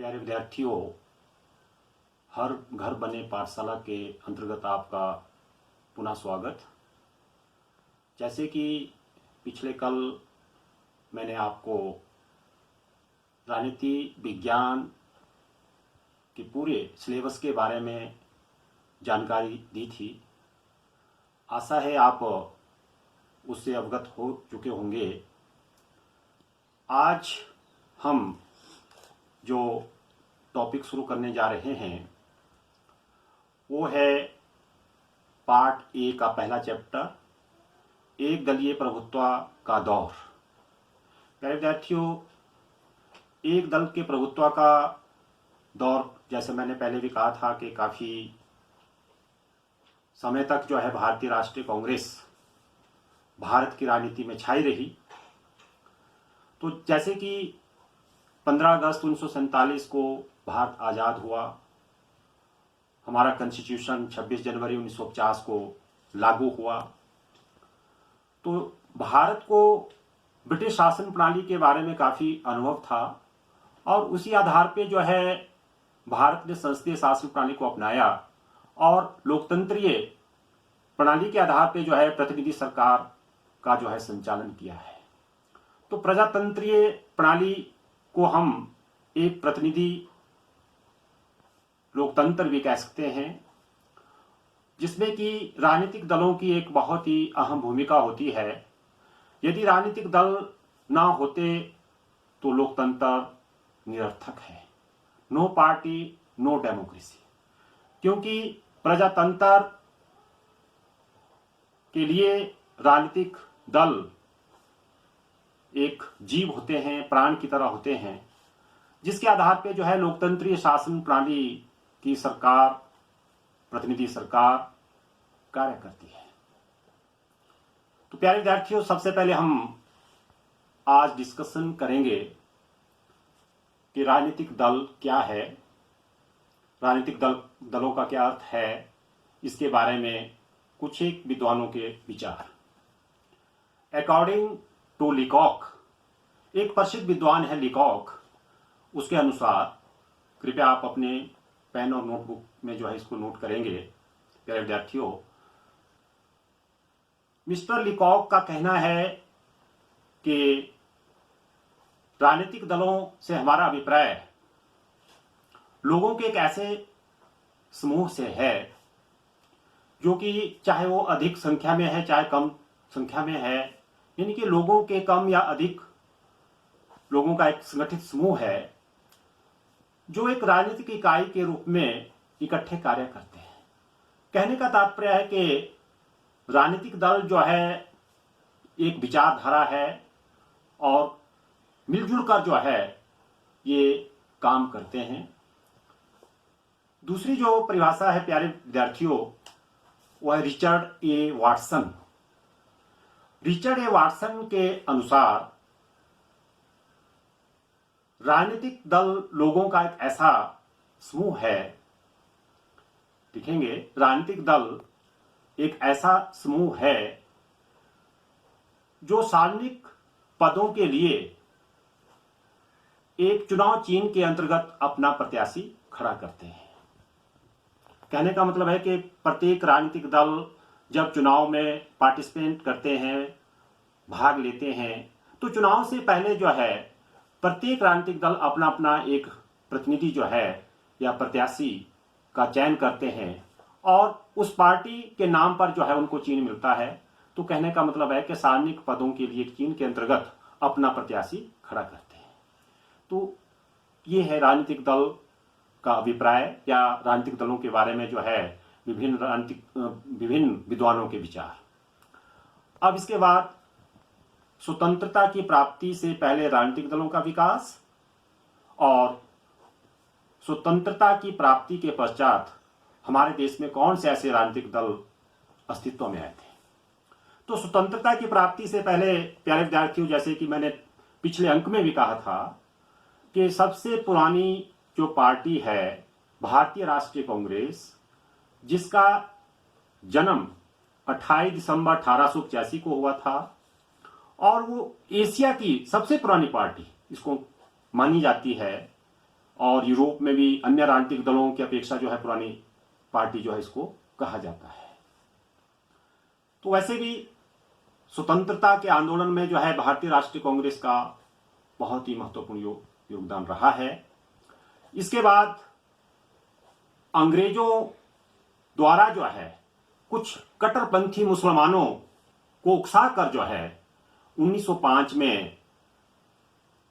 प्यारे विद्यार्थियों, हर घर बने पाठशाला के अंतर्गत आपका पुनः स्वागत। जैसे कि पिछले कल मैंने आपको राजनीति विज्ञान के पूरे सिलेबस के बारे में जानकारी दी थी। आशा है आप उससे अवगत हो चुके होंगे। आज हम जो टॉपिक शुरू करने जा रहे हैं वो है पार्ट ए का पहला चैप्टर, एक दलीय प्रभुत्व का दौर। प्यारे विद्यार्थियों, एक दल के प्रभुत्व का दौर, जैसे मैंने पहले भी कहा था कि काफ़ी समय तक जो है भारतीय राष्ट्रीय कांग्रेस भारत की राजनीति में छाई रही। तो जैसे कि 15 अगस्त 1947 को भारत आज़ाद हुआ, हमारा कॉन्स्टिट्यूशन 26 जनवरी 1950 को लागू हुआ, तो भारत को ब्रिटिश शासन प्रणाली के बारे में काफ़ी अनुभव था और उसी आधार पे जो है भारत ने संसदीय शासन प्रणाली को अपनाया और लोकतंत्रीय प्रणाली के आधार पे जो है प्रतिनिधि सरकार का जो है संचालन किया है। तो प्रजातंत्रीय प्रणाली को हम एक प्रतिनिधि लोकतंत्र भी कह सकते हैं, जिसमें कि राजनीतिक दलों की एक बहुत ही अहम भूमिका होती है। यदि राजनीतिक दल ना होते तो लोकतंत्र निरर्थक है। नो पार्टी नो डेमोक्रेसी, क्योंकि प्रजातंत्र के लिए राजनीतिक दल एक जीव होते हैं, प्राण की तरह होते हैं, जिसके आधार पे जो है लोकतंत्रीय शासन प्रणाली की सरकार, प्रतिनिधि सरकार कार्य करती है। तो प्यारे विद्यार्थियों, सबसे पहले हम आज डिस्कशन करेंगे कि राजनीतिक दल क्या है, राजनीतिक दलों का क्या अर्थ है, इसके बारे में कुछ एक विद्वानों के विचार। अकॉर्डिंग टू लीकॉक, एक प्रसिद्ध विद्वान है लीकॉक, उसके अनुसार, कृपया आप अपने पेन और नोटबुक में जो है इसको नोट करेंगे प्यारे विद्यार्थियों। मिस्टर लीकॉक का कहना है कि राजनीतिक दलों से हमारा अभिप्राय लोगों के एक ऐसे समूह से है जो कि चाहे वो अधिक संख्या में है चाहे कम संख्या में है, यानी कि लोगों के कम या अधिक लोगों का एक संगठित समूह है जो एक राजनीतिक इकाई के रूप में इकट्ठे कार्य करते हैं। कहने का तात्पर्य है कि राजनीतिक दल जो है एक विचारधारा है और मिलजुल कर जो है ये काम करते हैं। दूसरी जो परिभाषा है प्यारे विद्यार्थियों, वह है Richard A Watson. Richard A Watson के अनुसार राजनीतिक दल लोगों का एक ऐसा समूह है, लिखेंगे, राजनीतिक दल एक ऐसा समूह है जो सार्वजनिक पदों के लिए एक चुनाव चिन्ह के अंतर्गत अपना प्रत्याशी खड़ा करते हैं। कहने का मतलब है कि प्रत्येक राजनीतिक दल जब चुनाव में पार्टिसिपेट करते हैं, भाग लेते हैं, तो चुनाव से पहले जो है प्रत्येक राजनीतिक दल अपना अपना एक प्रतिनिधि जो है या प्रत्याशी का चयन करते हैं और उस पार्टी के नाम पर जो है उनको चिन्ह मिलता है। तो कहने का मतलब है कि सार्वजनिक पदों के लिए चिन्ह के अंतर्गत अपना प्रत्याशी खड़ा करते हैं। तो ये है राजनीतिक दल का अभिप्राय या राजनीतिक दलों के बारे में जो है विभिन्न विद्वानों के विचार। अब इसके बाद स्वतंत्रता की प्राप्ति से पहले राजनीतिक दलों का विकास और स्वतंत्रता की प्राप्ति के पश्चात हमारे देश में कौन से ऐसे राजनीतिक दल अस्तित्व में आए थे। तो स्वतंत्रता की प्राप्ति से पहले प्यारे विद्यार्थियों, जैसे कि मैंने पिछले अंक में भी कहा था कि सबसे पुरानी जो पार्टी है भारतीय राष्ट्रीय कांग्रेस, जिसका जन्म 28 दिसंबर 1885 को हुआ था और वो एशिया की सबसे पुरानी पार्टी इसको मानी जाती है और यूरोप में भी अन्य राजनीतिक दलों की अपेक्षा जो है पुरानी पार्टी जो है इसको कहा जाता है। तो वैसे भी स्वतंत्रता के आंदोलन में जो है भारतीय राष्ट्रीय कांग्रेस का बहुत ही महत्वपूर्ण योगदान रहा है। इसके बाद अंग्रेजों द्वारा जो है कुछ कट्टरपंथी मुसलमानों को उकसाकर जो है 1905 में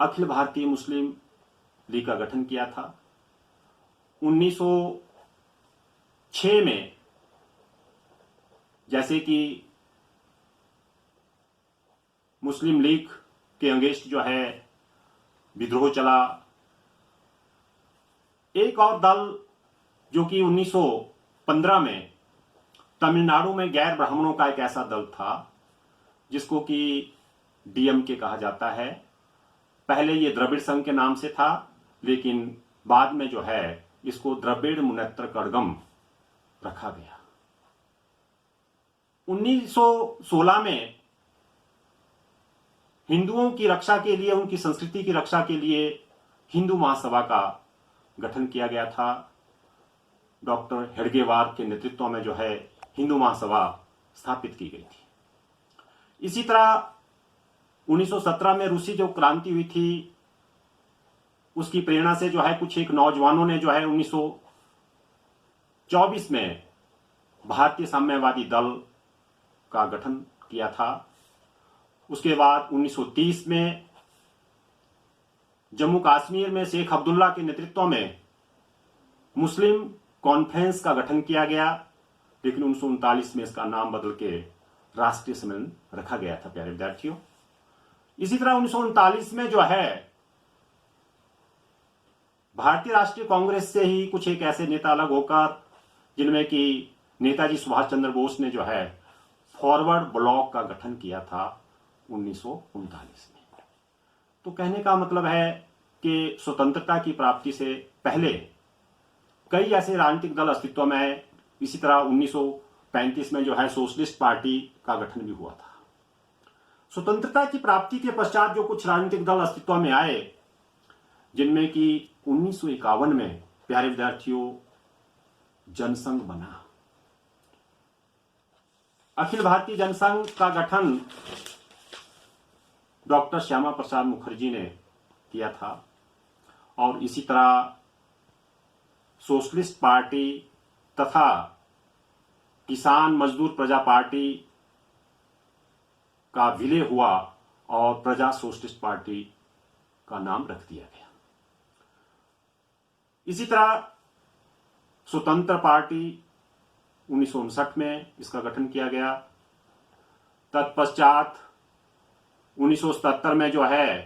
अखिल भारतीय मुस्लिम लीग का गठन किया था। 1906 में जैसे कि मुस्लिम लीग के अगेंस्ट जो है विद्रोह चला। एक और दल जो कि 1915 में तमिलनाडु में गैर ब्राह्मणों का एक ऐसा दल था जिसको कि डीएमके कहा जाता है। पहले ये द्रविड़ संघ के नाम से था, लेकिन बाद में जो है इसको द्रविड़ मुनेत्र कड़गम रखा गया। 1916 में हिंदुओं की रक्षा के लिए, उनकी संस्कृति की रक्षा के लिए हिंदू महासभा का गठन किया गया था। डॉक्टर हेडगेवार के नेतृत्व में जो है हिंदू महासभा स्थापित की गई थी। इसी तरह 1917 में रूसी जो क्रांति हुई थी उसकी प्रेरणा से जो है कुछ एक नौजवानों ने जो है 1924 में भारतीय साम्यवादी दल का गठन किया था। उसके बाद 1930 में जम्मू कश्मीर में शेख अब्दुल्ला के नेतृत्व में मुस्लिम कॉन्फ्रेंस का गठन किया गया, लेकिन 1939 में इसका नाम बदल के राष्ट्रीय सम्मेलन रखा गया था प्यारे विद्यार्थियों। इसी तरह 1939 में जो है भारतीय राष्ट्रीय कांग्रेस से ही कुछ एक ऐसे नेता अलग होकर, जिनमें कि नेताजी सुभाष चंद्र बोस ने जो है फॉरवर्ड ब्लॉक का गठन किया था 1939 में। तो कहने का मतलब है कि स्वतंत्रता की प्राप्ति से पहले कई ऐसे राजनीतिक दल अस्तित्व में आए। इसी तरह 1935 में जो है सोशलिस्ट पार्टी का गठन भी हुआ था। स्वतंत्रता की प्राप्ति के पश्चात जो कुछ राजनीतिक दल अस्तित्व में आए, जिनमें कि 1951 में प्यारे विद्यार्थियों जनसंघ बना। अखिल भारतीय जनसंघ का गठन डॉक्टर श्यामा प्रसाद मुखर्जी ने किया था। और इसी तरह सोशलिस्ट पार्टी तथा किसान मजदूर प्रजा पार्टी का विलय हुआ और प्रजा सोशलिस्ट पार्टी का नाम रख दिया गया। इसी तरह स्वतंत्र पार्टी 1959 में इसका गठन किया गया। तत्पश्चात 1977 में जो है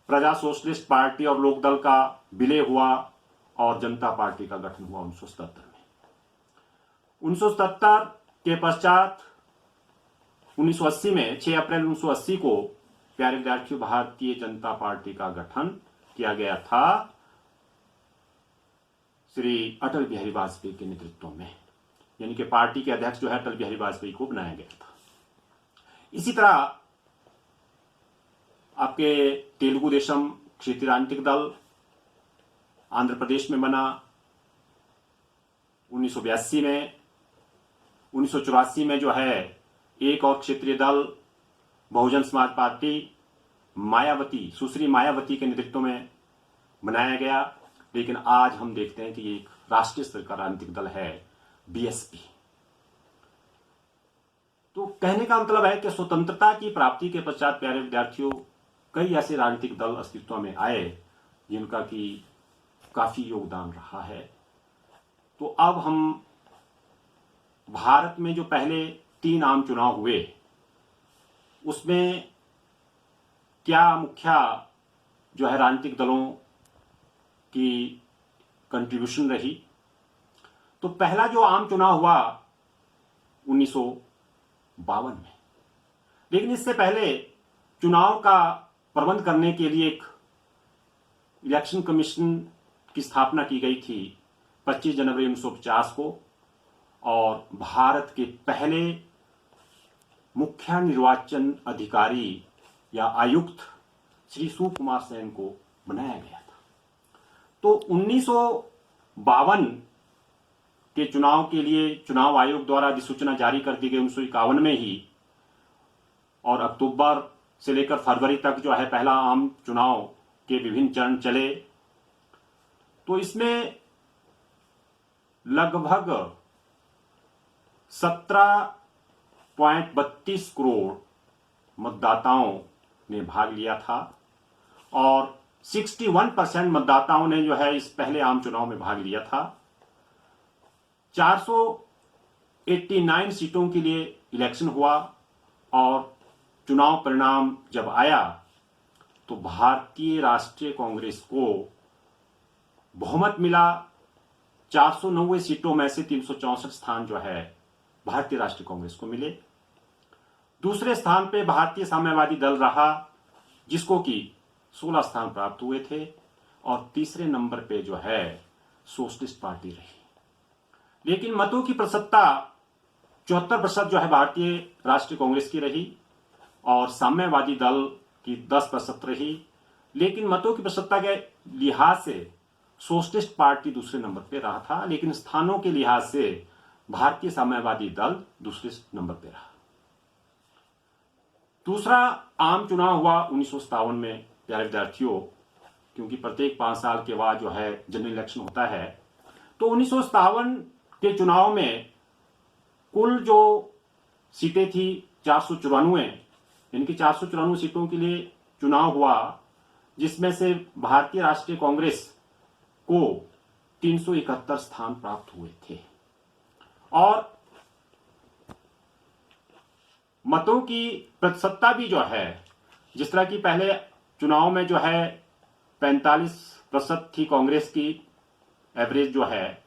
प्रजा सोशलिस्ट पार्टी और लोकदल का विलय हुआ और जनता पार्टी का गठन हुआ 1977 में। 1977 के पश्चात 1980 में 6 अप्रैल 1980 को प्यारे विद्यार्थियों भारतीय जनता पार्टी का गठन किया गया था श्री अटल बिहारी वाजपेयी के नेतृत्व में, यानी कि पार्टी के अध्यक्ष जो है अटल बिहारी वाजपेयी को बनाया गया था। इसी तरह आपके तेलुगु देशम क्षेत्रीय राजनीतिक दल आंध्र प्रदेश में बना 1982 में। 1984 में जो है एक और क्षेत्रीय दल बहुजन समाज पार्टी मायावती, सुश्री मायावती के नेतृत्व में बनाया गया, लेकिन आज हम देखते हैं कि ये एक राष्ट्रीय स्तर का राजनीतिक दल है बीएसपी। तो कहने का मतलब है कि स्वतंत्रता की प्राप्ति के पश्चात प्यारे विद्यार्थियों कई ऐसे राजनीतिक दल अस्तित्व में आए जिनका कि काफी योगदान रहा है। तो अब हम भारत में जो पहले 3 आम चुनाव हुए उसमें क्या मुख्य जो है राजनीतिक दलों की कंट्रीब्यूशन रही। तो पहला जो आम चुनाव हुआ 1952 में, लेकिन इससे पहले चुनाव का प्रबंध करने के लिए एक इलेक्शन कमीशन की स्थापना की गई थी 25 जनवरी 1950 को, और भारत के पहले मुख्य निर्वाचन अधिकारी या आयुक्त श्री सुकुमार सेन को बनाया गया था। तो 1952 के चुनाव के लिए चुनाव आयोग द्वारा अधिसूचना जारी कर दी गई 1951 में ही, और अक्टूबर से लेकर फरवरी तक जो है पहला आम चुनाव के विभिन्न चरण चले। तो इसमें लगभग 17.32 करोड़ मतदाताओं ने भाग लिया था और 61% मतदाताओं ने जो है इस पहले आम चुनाव में भाग लिया था। 489 सीटों के लिए इलेक्शन हुआ और चुनाव परिणाम जब आया तो भारतीय राष्ट्रीय कांग्रेस को बहुमत मिला। 490 सीटों में से 364 स्थान जो है भारतीय राष्ट्रीय कांग्रेस को मिले। दूसरे स्थान पे भारतीय साम्यवादी दल रहा, जिसको कि 16 स्थान प्राप्त हुए थे, और तीसरे नंबर पे जो है सोशलिस्ट पार्टी रही। लेकिन मतों की प्रतिशतता 74% जो है भारतीय राष्ट्रीय कांग्रेस की रही और साम्यवादी दल की 10% रही। लेकिन मतों की प्रतिशतता के लिहाज से सोशलिस्ट पार्टी दूसरे नंबर पे रहा था, लेकिन स्थानों के लिहाज से भारतीय साम्यवादी दल दूसरे नंबर पे रहा। दूसरा आम चुनाव हुआ 1957 में प्यारे विद्यार्थियों, क्योंकि प्रत्येक 5 साल के बाद जो है जनरल इलेक्शन होता है। तो 1957 के चुनाव में कुल जो सीटें थी 494, यानी कि 494 सीटों के लिए चुनाव हुआ, जिसमें से भारतीय राष्ट्रीय कांग्रेस को 371 स्थान प्राप्त हुए थे। और मतों की प्रतिशतता भी जो है, जिस तरह की पहले चुनाव में जो है 45% थी कांग्रेस की एवरेज जो है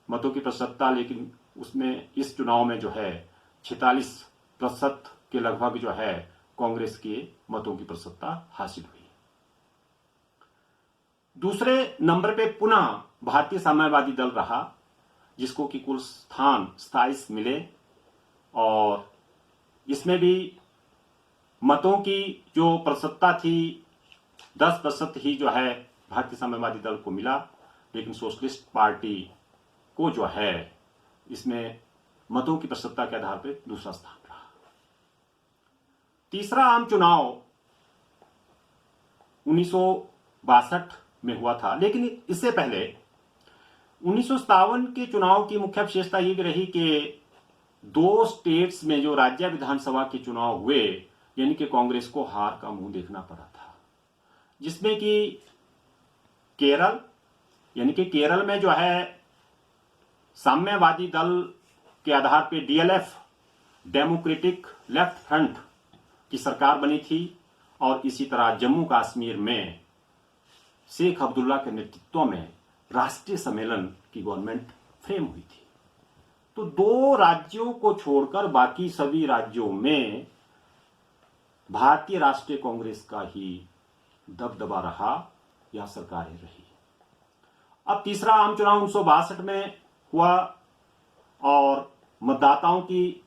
मतों की प्रतिशतता, लेकिन उसमें इस चुनाव में जो है 46% के लगभग जो है कांग्रेस के मतों की प्रतिशतता हासिल हुई। दूसरे नंबर पे पुनः भारतीय साम्यवादी दल रहा, जिसको कि कुल स्थान 27 मिले, और इसमें भी मतों की जो प्रतिशतता थी 10% ही जो है भारतीय साम्यवादी दल को मिला, लेकिन सोशलिस्ट पार्टी को जो है इसमें मतों की प्रतिशतता के आधार पर दूसरा स्थान रहा। तीसरा आम चुनाव 1962 में हुआ था, लेकिन इससे पहले 1957 के चुनाव की मुख्य विशेषता ये भी रही कि 2 स्टेट्स में जो राज्य विधानसभा के चुनाव हुए, यानी कि कांग्रेस को हार का मुंह देखना पड़ा था, जिसमें कि केरल, यानी कि केरल में जो है साम्यवादी दल के आधार पर डीएलएफ, डेमोक्रेटिक लेफ्ट फ्रंट की सरकार बनी थी, और इसी तरह जम्मू कश्मीर में शेख अब्दुल्ला के नेतृत्व में राष्ट्रीय सम्मेलन की गवर्नमेंट फ्रेम हुई थी। तो 2 राज्यों को छोड़कर बाकी सभी राज्यों में भारतीय राष्ट्रीय कांग्रेस का ही दबदबा रहा या सरकारें रही। अब तीसरा आम चुनाव 1962 में हुआ और मतदाताओं की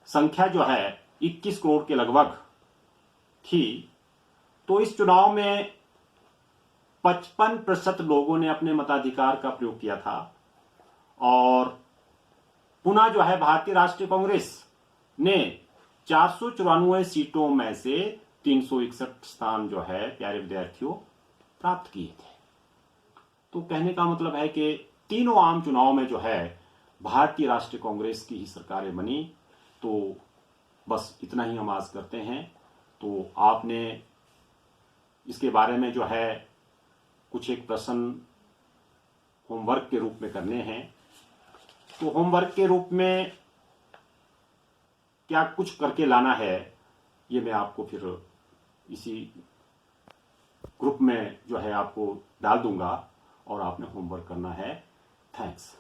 संख्या जो है 21 करोड़ के लगभग थी। तो इस चुनाव में 55% लोगों ने अपने मताधिकार का प्रयोग किया था, और पुनः जो है भारतीय राष्ट्रीय कांग्रेस ने 494 सीटों में से 361 स्थान जो है प्यारे विद्यार्थियों प्राप्त किए थे। तो कहने का मतलब है कि तीनों आम चुनाव में जो है भारतीय राष्ट्रीय कांग्रेस की ही सरकारें बनी। तो बस इतना ही हम आज करते हैं। तो आपने इसके बारे में जो है कुछ एक प्रश्न होमवर्क के रूप में करने हैं। तो होमवर्क के रूप में क्या कुछ करके लाना है, ये मैं आपको फिर इसी ग्रुप में जो है आपको डाल दूंगा, और आपने होमवर्क करना है। थैंक्स।